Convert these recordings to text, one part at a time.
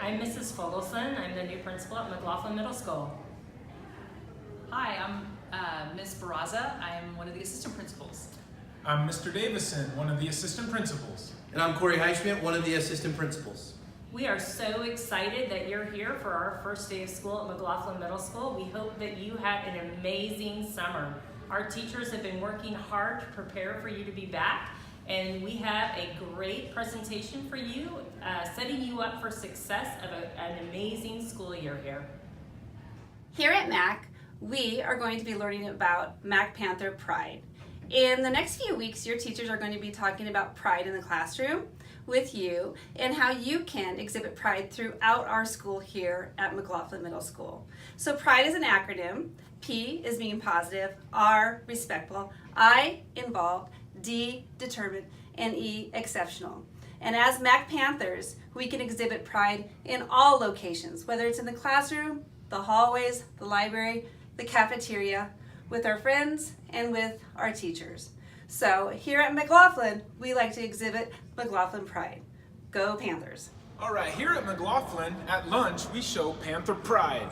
I'm Mrs. Fogelson. I'm the new principal at McLaughlin Middle School. Hi, I'm Ms. Barraza. I'm one of the assistant principals. I'm Mr. Davison, one of the assistant principals. And I'm Corey Highschmidt, one of the assistant principals. We are so excited that you're here for our first day of school at McLaughlin Middle School. We hope that you had an amazing summer. Our teachers have been working hard to prepare for you to be back, and we have a great presentation for you, setting you up for success of an amazing school year here. Here at MAC, we are going to be learning about Mac Panther Pride. In the next few weeks, your teachers are going to be talking about pride in the classroom with you and how you can exhibit pride throughout our school here at McLaughlin Middle School. So pride is an acronym. P is being positive, R, respectful, I, involved, D, determined, and E, exceptional. And as Mac Panthers, we can exhibit pride in all locations, whether it's in the classroom, the hallways, the library, the cafeteria, with our friends and with our teachers. So here at McLaughlin, we like to exhibit McLaughlin pride. Go Panthers. All right, here at McLaughlin, at lunch, we show Panther Pride.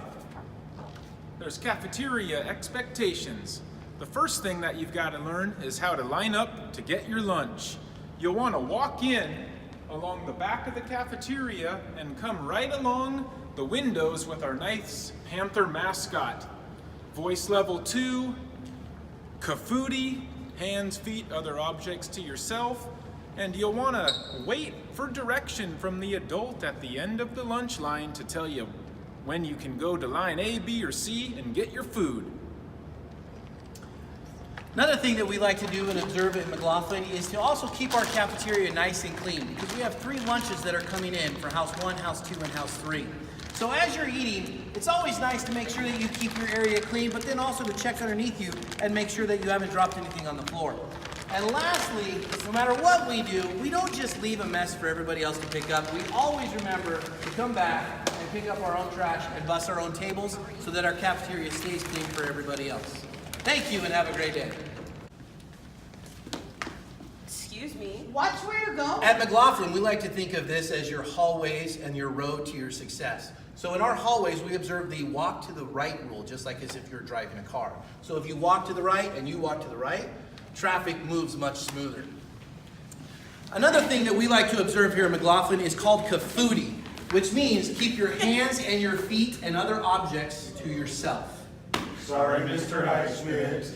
There's cafeteria expectations. The first thing that you've got to learn is how to line up to get your lunch. You'll want to walk in along the back of the cafeteria and come right along the windows with our nice Panther mascot. Voice level 2, Kafudi, hands, feet, other objects to yourself, and you'll want to wait for direction from the adult at the end of the lunch line to tell you when you can go to line A, B, or C and get your food. Another thing that we like to do and observe at McLaughlin is to also keep our cafeteria nice and clean, because we have 3 lunches that are coming in for House 1, House 2, and House 3. So as you're eating, it's always nice to make sure that you keep your area clean, but then also to check underneath you and make sure that you haven't dropped anything on the floor. And lastly, no matter what we do, we don't just leave a mess for everybody else to pick up. We always remember to come back and pick up our own trash and bus our own tables so that our cafeteria stays clean for everybody else. Thank you and have a great day. Excuse me. Watch where you're going. At McLaughlin, we like to think of this as your hallways and your road to your success. So in our hallways, we observe the walk to the right rule, just like as if you're driving a car. So if you walk to the right and you walk to the right, traffic moves much smoother. Another thing that we like to observe here at McLaughlin is called Kafudi, which means keep your hands and your feet and other objects to yourself. Sorry, Mr. Highschmidt.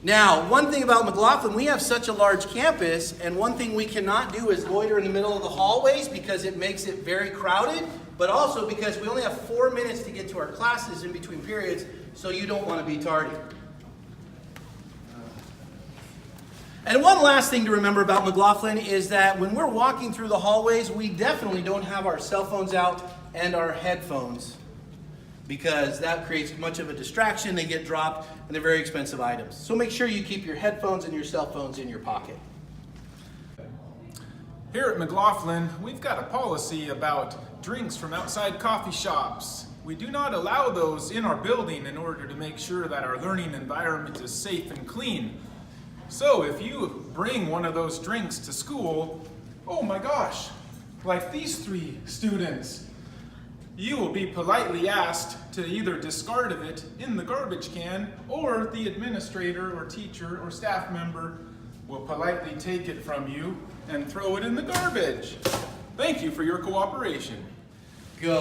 Now, one thing about McLaughlin, we have such a large campus, and one thing we cannot do is loiter in the middle of the hallways because it makes it very crowded, but also because we only have 4 minutes to get to our classes in between periods, so you don't want to be tardy. And one last thing to remember about McLaughlin is that when we're walking through the hallways, we definitely don't have our cell phones out and our headphones, because that creates much of a distraction. They get dropped, and they're very expensive items. So make sure you keep your headphones and your cell phones in your pocket. Here at McLaughlin, we've got a policy about drinks from outside coffee shops. We do not allow those in our building in order to make sure that our learning environment is safe and clean. So if you bring one of those drinks to school, oh my gosh, like these 3 students, you will be politely asked to either discard of it in the garbage can, or the administrator or teacher or staff member will politely take it from you and throw it in the garbage. Thank you for your cooperation. Go!